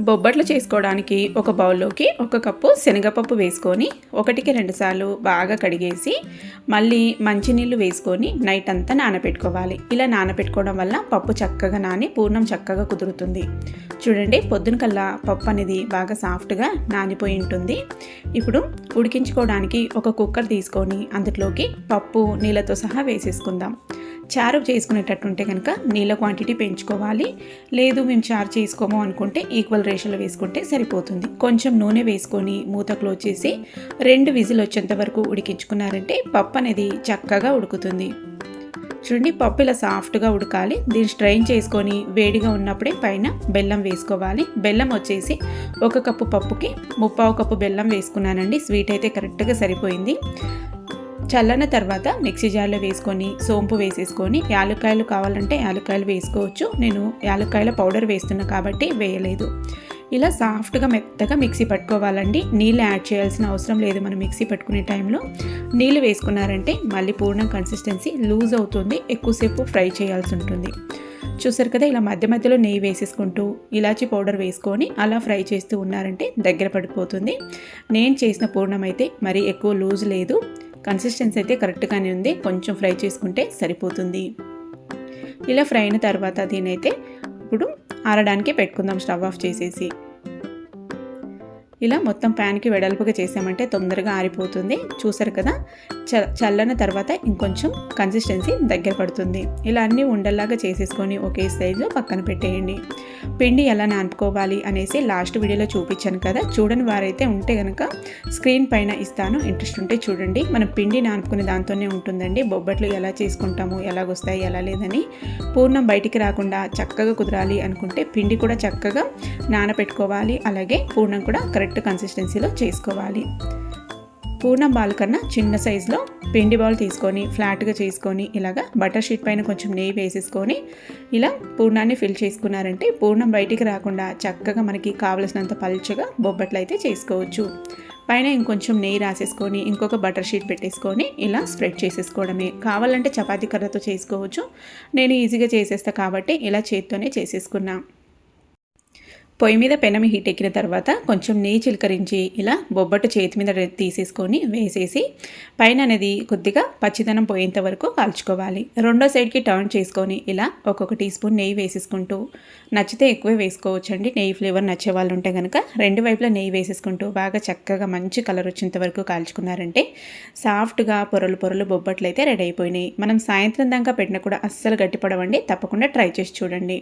బొబ్బట్లు చేసుకోవడానికి ఒక బౌల్లోకి 1 కప్పు శనగపప్పు వేసుకొని 1కి 2 సార్లు బాగా కడిగేసి మళ్ళీ మంచినీళ్ళు వేసుకొని నైట్ అంతా నానబెట్టుకోవాలి. ఇలా నానబెట్టుకోవడం వల్ల పప్పు చక్కగా నాని పూర్ణం చక్కగా కుదురుతుంది. చూడండి, పొద్దున కల్లా పప్పు అనేది బాగా సాఫ్ట్గా నానిపోయి ఉంటుంది. ఇప్పుడు ఉడికించుకోవడానికి ఒక కుక్కర్ తీసుకొని అందులోకి పప్పు నీళ్ళతో సహా వేసేసుకుందాం. చారు చేసుకునేటట్టుంటే కనుక నీళ్ళ క్వాంటిటీ పెంచుకోవాలి. లేదు మేము చారు చేసుకోము అనుకుంటే ఈక్వల్ రేషియోలో వేసుకుంటే సరిపోతుంది. కొంచెం నూనె వేసుకొని మూత క్లోజ్ చేసి 2 విజిల్ వచ్చేంత వరకు ఉడికించుకున్నారంటే పప్పు అనేది చక్కగా ఉడుకుతుంది. చూడండి, పప్పు ఇలా సాఫ్ట్గా ఉడకాలి. దీన్ని స్ట్రైన్ చేసుకొని వేడిగా ఉన్నప్పుడే పైన బెల్లం వేసుకోవాలి. బెల్లం వచ్చేసి 1 కప్పు పప్పుకి 3/4 కప్పు బెల్లం వేసుకున్నానండి. స్వీట్ అయితే కరెక్ట్గా సరిపోయింది. చల్లన తర్వాత మిక్సీ జార్లో వేసుకొని సోంపు వేసేసుకొని యాలక్కాయలు కావాలంటే యాలక్కాయలు వేసుకోవచ్చు. నేను యాలక్కాయల పౌడర్ వేస్తున్నా కాబట్టి వేయలేదు. ఇలా సాఫ్ట్గా మెత్తగా మిక్సీ పట్టుకోవాలండి. నీళ్ళు యాడ్ చేయాల్సిన అవసరం లేదు. మనం మిక్సీ పట్టుకునే టైంలో నీళ్ళు వేసుకున్నారంటే మళ్ళీ పూర్ణం కన్సిస్టెన్సీ లూజ్ అవుతుంది, ఎక్కువసేపు ఫ్రై చేయాల్సి ఉంటుంది. చూసారు కదా, ఇలా మధ్య మధ్యలో నెయ్యి వేసేసుకుంటూ ఇలాచీ పౌడర్ వేసుకొని అలా ఫ్రై చేస్తూ ఉన్నారంటే దగ్గర పడిపోతుంది. నేను చేసిన పూర్ణం అయితే మరీ ఎక్కువ లూజ్ లేదు, కన్సిస్టెన్సీ అయితే కరెక్ట్గానే ఉంది. కొంచెం ఫ్రై చేసుకుంటే సరిపోతుంది. ఇలా ఫ్రై అయిన తర్వాత దీనైతే ఇప్పుడు ఆరడానికి పెట్టుకుందాం స్టవ్ ఆఫ్ చేసేసి. ఇలా మొత్తం ప్యాన్కి వెడల్పుగా చేసామంటే తొందరగా ఆరిపోతుంది. చూసారు కదా, చల్లన తర్వాత ఇంకొంచెం కన్సిస్టెన్సీ దగ్గర పడుతుంది. ఇలా అన్నీ ఉండల్లాగా చేసేసుకొని ఒకే సైజులో పక్కన పెట్టేయండి. పిండి ఎలా నానుకోవాలి అనేసి లాస్ట్ వీడియోలో చూపించాను కదా, చూడని వారైతే ఉంటే కనుక స్క్రీన్ పైన ఇస్తాను, ఇంట్రెస్ట్ ఉంటే చూడండి. మనం పిండి నానుకునే దాంతోనే ఉంటుందండి బొబ్బట్లు ఎలా చేసుకుంటాము, ఎలాగొస్తాయి ఎలా లేదని. పూర్ణం బయటికి రాకుండా చక్కగా కుదరాలి అనుకుంటే పిండి కూడా చక్కగా నానపెట్టుకోవాలి. అలాగే పూర్ణం కూడా కరెక్ట్ కన్సిస్టెన్సీలో చేసుకోవాలి. పూర్ణం బాల్ కన్నా చిన్న సైజులో పిండి బాల్ తీసుకొని ఫ్లాట్గా చేసుకొని ఇలాగా బటర్ షీట్ పైన కొంచెం నెయ్యి వేసేసుకొని ఇలా పూర్ణాన్ని ఫిల్ చేసుకున్నారంటే పూర్ణం బయటికి రాకుండా చక్కగా మనకి కావలసినంత పల్చగా బొబ్బట్లు అయితే చేసుకోవచ్చు. పైన ఇంకొంచెం నెయ్యి రాసేసుకొని ఇంకొక బటర్ షీట్ పెట్టేసుకొని ఇలా స్ప్రెడ్ చేసేసుకోవడమే. కావాలంటే చపాతీ కర్రతో చేసుకోవచ్చు. నేను ఈజీగా చేసేస్తా కాబట్టి ఇలా చేత్తోనే చేసేసుకున్నా. పొయ్యి మీద పెనం హీట్ ఎక్కిన తర్వాత కొంచెం నెయ్యి చిలకరించి ఇలా బొబ్బట్టు చేతి మీద తీసేసుకొని వేసేసి పైన అనేది కొద్దిగా పచ్చిదనం పోయేంత వరకు కాల్చుకోవాలి. రెండో సైడ్కి టర్న్ చేసుకొని ఇలా ఒక్కొక్క టీ స్పూన్ నెయ్యి వేసేసుకుంటూ, నచ్చితే ఎక్కువే వేసుకోవచ్చండి, నెయ్యి ఫ్లేవర్ నచ్చే వాళ్ళు ఉంటే కనుక 2 వైపులా నెయ్యి వేసేసుకుంటూ బాగా చక్కగా మంచి కలర్ వచ్చేంత వరకు కాల్చుకున్నారంటే సాఫ్ట్గా పొరలు పొరలు బొబ్బట్లు అయితే రెడీ అయిపోయినాయి. మనం సాయంత్రం దాకా పెట్టినా కూడా అస్సలు గట్టిపడవండి. తప్పకుండా ట్రై చేసి చూడండి.